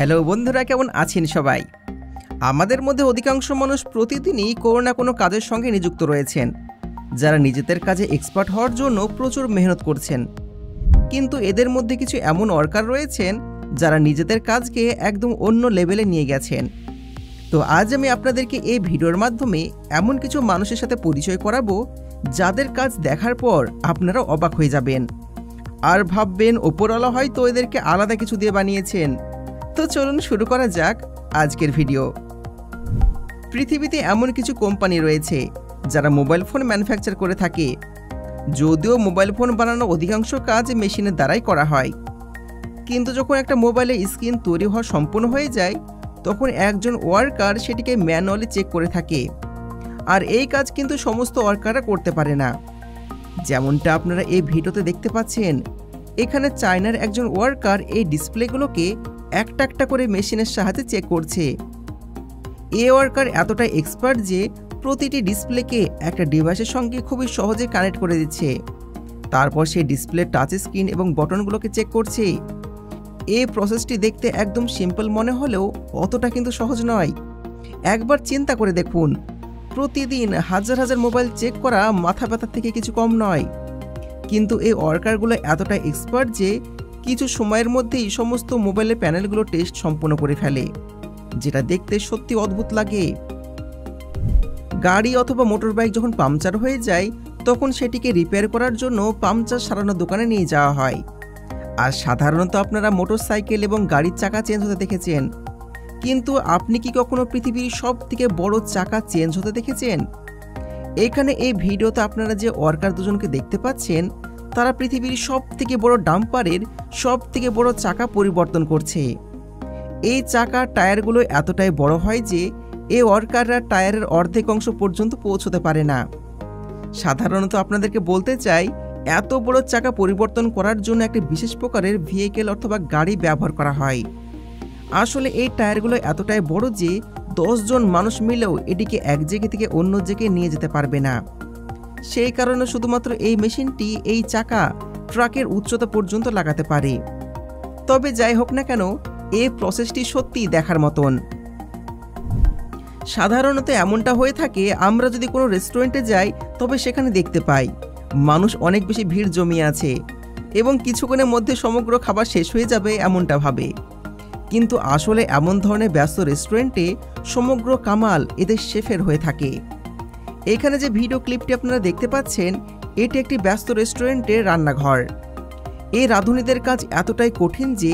Hello বন্ধুরা, কেমন আছেন সবাই? আমাদের মধ্যে অধিকাংশ মানুষ প্রতিদিনই কোনো না কোনো কাজের সঙ্গে নিযুক্ত রয়েছেন, যারা নিজেদের কাজে এক্সপার্ট হওয়ার জন্য প্রচুর মেহনত করছেন। কিন্তু এদের মধ্যে কিছু এমন ওয়ার্কার রয়েছেন যারা নিজেদের কাজকে একদম অন্য লেভেলে নিয়ে গেছেন। তো আজ আমি আপনাদেরকে এই ভিডিওর মাধ্যমে এমন কিছু মানুষের সাথে পরিচয় করাবো যাদের কাজ দেখার পর আপনারা অবাক হয়ে যাবেন আর ভাববেন ওপরওয়ালা হয়তো এদেরকে আলাদা কিছু দিয়ে বানিয়েছেন। তো চলুন শুরু করা যাক আজকের ভিডিও। পৃথিবীতে এমন কিছু কোম্পানি রয়েছে যারা মোবাইল ফোন ম্যানুফ্যাকচার করে থাকে। যদিও মোবাইল ফোন বানানো অধিকাংশ কাজ মেশিনের দ্বারাই করা হয়, কিন্তু যখন একটা মোবাইলের স্ক্রিন তৈরি হওয়া সম্পূর্ণ হয়ে যায় তখন একজন ওয়ার্কার সেটিকে ম্যানুয়ালি চেক করে থাকে। আর এই কাজ কিন্তু সমস্ত ওয়ার্কাররা করতে পারে না। যেমনটা আপনারা এই ভিডিওতে দেখতে পাচ্ছেন, এখানে চায়নার একজন ওয়ার্কার এই ডিসপ্লেগুলোকে একটা একটা করে মেশিনের সাহায্যে চেক করছে। এই ওয়ার্কার এতটাই এক্সপার্ট যে প্রতিটি ডিসপ্লেকে একটা ডিভাইসের সঙ্গে খুবই সহজে কানেক্ট করে দিচ্ছে। তারপর সেই ডিসপ্লে টাচ স্ক্রিন এবং বটনগুলোকে চেক করছে। এই প্রসেসটি দেখতে একদম সিম্পল মনে হলেও অতটা কিন্তু সহজ নয়। একবার চিন্তা করে দেখুন, প্রতিদিন হাজার হাজার মোবাইল চেক করা মাথা ব্যথার থেকে কিছু কম নয়। কিন্তু এই ওয়ার্কারগুলো এতটাই এক্সপার্ট যে কিছু সময়ের মধ্যেই সমস্ত মোবাইলের প্যানেলগুলো টেস্ট সম্পন্ন করে ফেলে, যেটা দেখতে সত্যি অদ্ভুত লাগে। গাড়ি অথবা মোটর বাইক যখন পাংচার হয়ে যায় তখন সেটিকে রিপেয়ার করার জন্য পাংচার সারানোর দোকানে নিয়ে যাওয়া হয়। আর সাধারণত আপনারা মোটর সাইকেল এবং গাড়ির চাকা চেঞ্জ হতে দেখেছেন, কিন্তু আপনি কি কখনো পৃথিবীর সব থেকে বড় চাকা চেঞ্জ হতে দেখেছেন? এখানে এই ভিডিওতে আপনারা যে ওয়ার্কার দুজনকে দেখতে পাচ্ছেন তারা পৃথিবীর সব থেকে বড় ডাম্পারের সব থেকে বড় চাকা পরিবর্তন করছে। এই চাকা টায়ারগুলো এতটাই বড় হয় যে এই ওয়ার্কাররা টায়ারের অর্ধেক অংশ পর্যন্ত পৌঁছতে পারে না। সাধারণত আপনাদেরকে বলতে চাই, এত বড় চাকা পরিবর্তন করার জন্য একটা বিশেষ প্রকারের ভেহিকেল অথবা গাড়ি ব্যবহার করা হয়। আসলে এই টায়ারগুলো এতটাই বড় যে 10 জন মানুষ মিলেও এটিকে এক জায়গা থেকে অন্য জায়গায় নিয়ে যেতে পারবে না। সেই কারণে শুধুমাত্র এই মেশিনটি এই চাকা ট্রাকের উচ্চতা পর্যন্ত লাগাতে পারে। তবে যাই হোক না কেন, এই প্রসেসটি সত্যিই দেখার মতন। সাধারণত এমনটা হয়ে থাকে, আমরা যদি কোনো রেস্টুরেন্টে যাই তবে সেখানে দেখতে পাই মানুষ অনেক বেশি ভিড় জমিয়ে আছে এবং কিছুক্ষণের মধ্যে সমগ্র খাবার শেষ হয়ে যাবে এমনটা ভাবে। কিন্তু আসলে এমন ধরনের ব্যস্ত রেস্টুরেন্টে সমগ্র কামাল এদের শেফের হয়ে থাকে। এখানে যে ভিডিও ক্লিপটি আপনারা দেখতে পাচ্ছেন এটি একটি ব্যস্ত রেস্টুরেন্টের রান্নাঘর। এই রাঁধুনিদের কাজ এতটাই কঠিন যে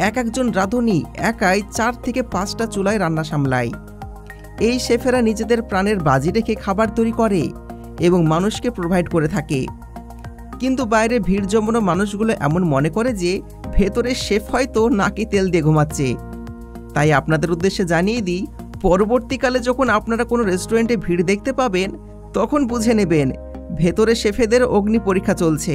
একজন রাঁধুনি একাই 4 থেকে 5টা চুলায় রান্না সামলায়। এই শেফেরা নিজেদের প্রাণের বাজি রেখে খাবার তৈরি করে এবং মানুষকে প্রোভাইড করে থাকে। কিন্তু বাইরে ভিড় জমানো মানুষগুলো এমন মনে করে যে ভেতরে শেফ হয়তো নাকি তেল দিয়ে ঘুমাচ্ছে। তাই আপনাদের উদ্দেশ্যে জানিয়ে দিই, পরবর্তীকালে যখন আপনারা কোনো রেস্টুরেন্টে ভিড় দেখতে পাবেন তখন বুঝে নেবেন ভেতরে শেফেদের অগ্নি পরীক্ষা চলছে।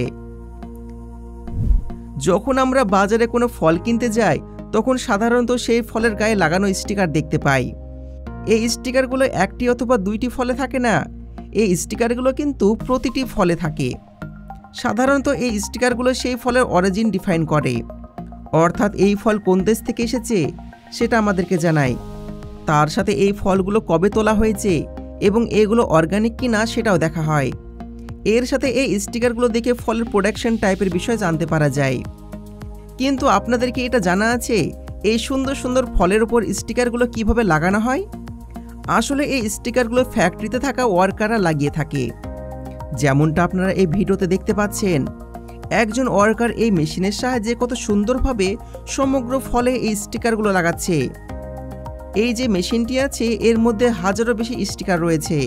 যখন আমরা বাজারে কোনো ফল কিনতে যাই তখন সাধারণত সেই ফলের গায়ে লাগানো স্টিকার দেখতে পাই। এই স্টিকারগুলো একটি অথবা 2টি ফলে থাকে না, এই স্টিকারগুলো কিন্তু প্রতিটি ফলে থাকে। সাধারণত এই স্টিকারগুলো সেই ফলের অরিজিন ডিফাইন করে, অর্থাৎ এই ফল কোন দেশ থেকে এসেছে সেটা আমাদেরকে জানায়। তার সাথে এই ফলগুলো কবে তোলা হয়েছে এবং এগুলো অর্গানিক কিনা সেটাও দেখা হয়। এর সাথে এই স্টিকারগুলো দেখে ফলের প্রোডাকশন টাইপের বিষয়ে জানতে পারা যায়। কিন্তু আপনাদেরকে এটা জানা আছে এই সুন্দর সুন্দর ফলের উপর স্টিকারগুলো কিভাবে লাগানো হয়? আসলে এই স্টিকারগুলো ফ্যাক্টরিতে থাকা ওয়ার্কাররা লাগিয়ে থাকে। যেমনটা আপনারা এই ভিডিওতে দেখতে পাচ্ছেন, একজন ওয়ার্কার এই মেশিনের সাহায্যে কত সুন্দরভাবে সমগ্র ফলে এই স্টিকারগুলো লাগাচ্ছে। এই যে মেশিনটি আছে এর মধ্যে হাজারো বেশি স্টিকার রয়েছে,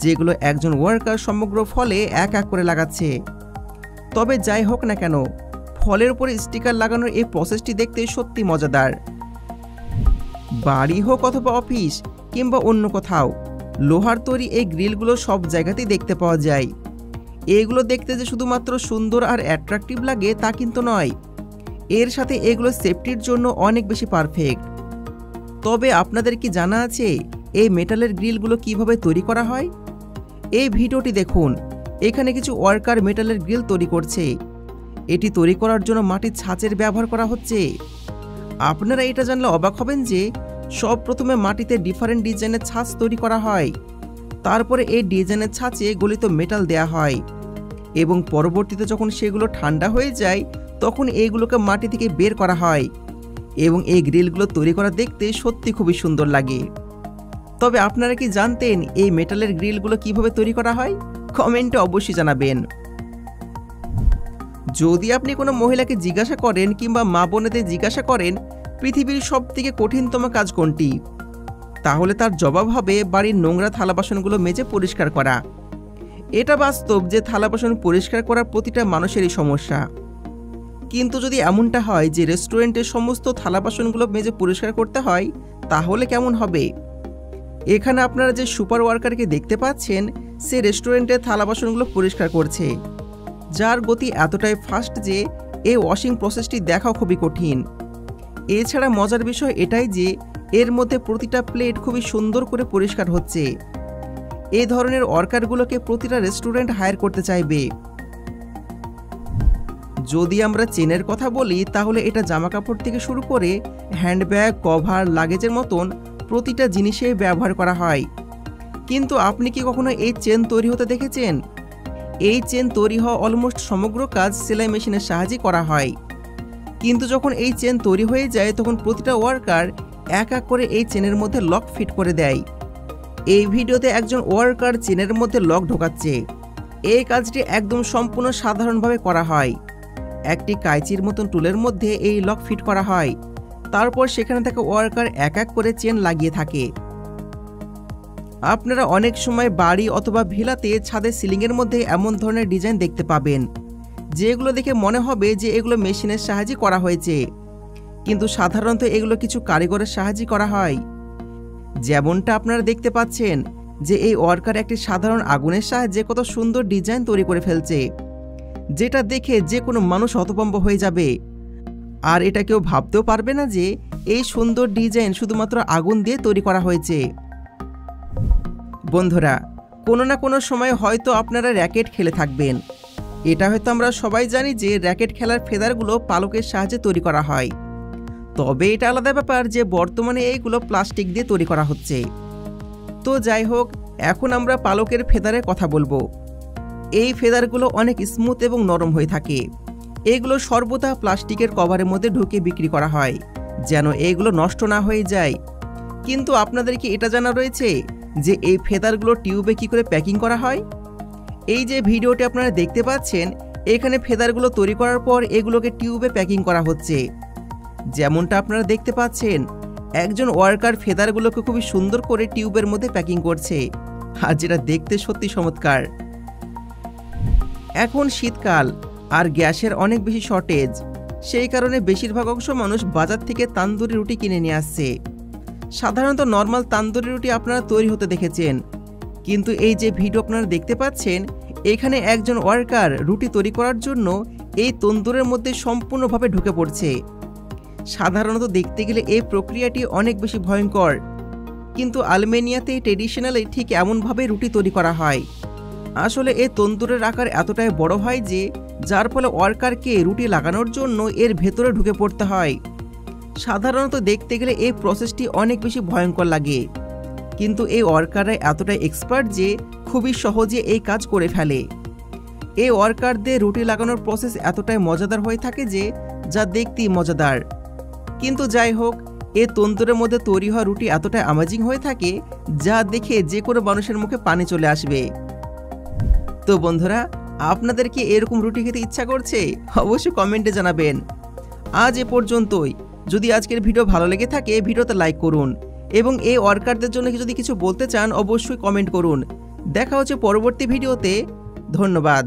যেগুলো একজন ওয়ার্কার সমগ্র ফলে এক এক করে লাগাচ্ছে। তবে যাই হোক না কেন, ফলের উপরে স্টিকার লাগানোর এই প্রসেসটি দেখতে সত্যি মজাদার। বাড়ি হোক অথবা অফিস কিংবা অন্য কোথাও, লোহার তৈরি এই গ্রিলগুলো সব জায়গাতেই দেখতে পাওয়া যায়। এগুলো দেখতে যে শুধুমাত্র সুন্দর আর অ্যাট্রাকটিভ লাগে তা কিন্তু নয়, এর সাথে এগুলো সেফটির জন্য অনেক বেশি পারফেক্ট। তবে আপনাদের কি জানা আছে এই মেটালের গ্রিলগুলো কিভাবে তৈরি করা হয়? এই ভিডিওটি দেখুন, এখানে কিছু ওয়ার্কার মেটালের গ্রিল তৈরি করছে। এটি তৈরি করার জন্য মাটির ছাঁচের ব্যবহার করা হচ্ছে। আপনারা এটা জানলে অবাক হবেন যে সব প্রথমে মাটিতে ডিফারেন্ট ডিজাইনের ছাঁচ তৈরি করা হয়, তারপরে এই ডিজাইনের ছাঁচে গলিত মেটাল দেয়া হয় এবং পরবর্তীতে যখন সেগুলো ঠান্ডা হয়ে যায় তখন এইগুলোকে মাটি থেকে বের করা হয় এবং এই গ্রিলগুলো তৈরি করা দেখতে সত্যি খুবই সুন্দর লাগে। তবে আপনারা কি জানতেন এই মেটালের গ্রিলগুলো কিভাবে তৈরি করা হয়? কমেন্টে অবশ্যই জানাবেন। যদি আপনি কোনো মহিলাকে জিজ্ঞাসা করেন কিংবা মা বোনেদের জিজ্ঞাসা করেন পৃথিবীর সবথেকে কঠিনতম কাজ কোনটি, তাহলে তার জবাব হবে বাড়ির নোংরা থালা বাসনগুলো মেজে পরিষ্কার করা। এটা বাস্তব যে থালা বাসন পরিষ্কার করা প্রতিটা মানুষেরই সমস্যা। কিন্তু যদি এমনটা হয় যে রেস্টুরেন্টের সমস্ত থালা বাসনগুলো মেজে পরিষ্কার করতে হয়, তাহলে কেমন হবে? এখানে আপনারা যে সুপার ওয়ার্কারকে দেখতে পাচ্ছেন, সে রেস্টুরেন্টের থালা বাসনগুলো পরিষ্কার করছে, যার গতি এতটাই ফাস্ট যে এই ওয়াশিং প্রসেসটি দেখাও খুবই কঠিন। এছাড়া মজার বিষয় এটাই যে এর মধ্যে প্রতিটা প্লেট খুবই সুন্দর করে পরিষ্কার হচ্ছে। এই ধরনের ওয়ার্কারগুলোকে প্রতিটা রেস্টুরেন্ট হায়ার করতে চাইবে। যদি আমরা চেনের কথা বলি তাহলে এটা জামাকাপড় থেকে শুরু করে হ্যান্ডব্যাগ, কভার, লাগেজের মতন প্রতিটা জিনিসেই ব্যবহার করা হয়। কিন্তু আপনি কি কখনো এই চেন তৈরি হতে দেখেছেন? এই চেন তৈরি হওয়া অলমোস্ট সমগ্র কাজ সেলাই মেশিনের সাহায্যে করা হয়। কিন্তু যখন এই চেন তৈরি হয়ে যায় তখন প্রতিটা ওয়ার্কার এক এক করে এই চেনের মধ্যে লক ফিট করে দেয়। এই ভিডিওতে একজন ওয়ার্কার চেনের মধ্যে লক ঢোকাচ্ছে। এই কাজটি একদম সম্পূর্ণ সাধারণভাবে করা হয়। একটি কাঁচির মতন টুলের মধ্যে এই লক ফিট করা হয়, তারপর সেখানে থাকা ওয়ার্কার এক এক করে চেন লাগিয়ে থাকে। আপনারা অনেক সময় বাড়ি অথবা ভিলাতে ছাদের সিলিংয়ের মধ্যে এমন ধরনের ডিজাইন দেখতে পাবেন যেগুলো দেখে মনে হবে যে এগুলো মেশিনের সাহায্যে করা হয়েছে, কিন্তু সাধারণত এগুলো কিছু কারিগরের সাহায্যে করা হয়। যেমনটা আপনারা দেখতে পাচ্ছেন যে এই ওয়ার্কার একটি সাধারণ আগুনের সাহায্যে কত সুন্দর ডিজাইন তৈরি করে ফেলছে, যেটা দেখে যে কোনো মানুষ হতভম্ব হয়ে যাবে। আর এটা কেউ ভাবতেও পারবে না যে এই সুন্দর ডিজাইন শুধুমাত্র আগুন দিয়ে তৈরি করা হয়েছে। বন্ধুরা, কোনো না কোনো সময় হয়তো আপনারা র্যাকেট খেলে থাকবেন। এটা হয়তো আমরা সবাই জানি যে র্যাকেট খেলার ফেদারগুলো পালকের সাহায্যে তৈরি করা হয়। তবে এটা আলাদা ব্যাপার যে বর্তমানে এইগুলো প্লাস্টিক দিয়ে তৈরি করা হচ্ছে। তো যাই হোক, এখন আমরা পালকের ফেদারের কথা বলবো। এই ফেদারগুলো অনেক স্মুথ এবং নরম হয়ে থাকে। এগুলো সর্বদা প্লাস্টিকের কভারের মধ্যে ঢুকে বিক্রি করা হয় যেন এগুলো নষ্ট না হয়ে যায়। কিন্তু আপনাদের কি এটা জানা রয়েছে যে এই ফেদারগুলো টিউবে কি করে প্যাকিং করা হয়? এই যে ভিডিওটি আপনারা দেখতে পাচ্ছেন, এখানে ফেদারগুলো তৈরি করার পর এগুলোকে টিউবে প্যাকিং করা হচ্ছে। যেমনটা আপনারা দেখতে পাচ্ছেন, একজন ওয়ার্কার ফেদারগুলোকে খুবই সুন্দর করে টিউবের মধ্যে প্যাকিং করছে, আর যেটা দেখতে সত্যি চমৎকার। এখন শীতকাল আর গ্যাসের অনেক বেশি শর্টেজ, সেই কারণে বেশিরভাগ অংশ মানুষ বাজার থেকে তান্দুরি রুটি কিনে নিয়ে আসছে। সাধারণত নর্মাল তান্দুরি রুটি আপনারা তৈরি হতে দেখেছেন, কিন্তু এই যে ভিডিও আপনারা দেখতে পাচ্ছেন, এখানে একজন ওয়ার্কার রুটি তৈরি করার জন্য এই তন্দুরের মধ্যে সম্পূর্ণভাবে ঢুকে পড়ছে। সাধারণত দেখতে গেলে এই প্রক্রিয়াটি অনেক বেশি ভয়ঙ্কর, কিন্তু আলমেনিয়াতে ট্রেডিশনালি ঠিক এমনভাবে রুটি তৈরি করা হয়। আসলে এই তন্দুরের আকার এতটাই বড় হয় যে যার ফলে ওয়ার্কারকে রুটি লাগানোর জন্য এর ভেতরে ঢুকে পড়তে হয়। সাধারণত দেখতে গেলে এই প্রসেসটি অনেক বেশি ভয়ঙ্কর লাগে, কিন্তু এই ওয়ার্কাররা এতটাই এক্সপার্ট যে খুবই সহজে এই কাজ করে ফেলে। এই ওয়ার্কারদের রুটি লাগানোর প্রসেস এতটাই মজাদার হয়ে থাকে যে যা দেখতেই মজাদার। কিন্তু যাই হোক, এই তন্দুরের মধ্যে তৈরি হওয়া রুটি এতটাই অ্যামেজিং হয়ে থাকে যা দেখে যে কোনো মানুষের মুখে পানি চলে আসবে। তো বন্ধুরা, আপনাদের কি এরকম রুটি খেতে ইচ্ছা করছে? অবশ্যই কমেন্টে জানাবেন। আজ এ পর্যন্তই। যদি আজকের ভিডিও ভালো লেগে থাকে ভিডিওতে লাইক করুন এবং এই ওয়ার্কারদের জন্য যদি কিছু বলতে চান অবশ্যই কমেন্ট করুন। দেখা হচ্ছে পরবর্তী ভিডিওতে। ধন্যবাদ।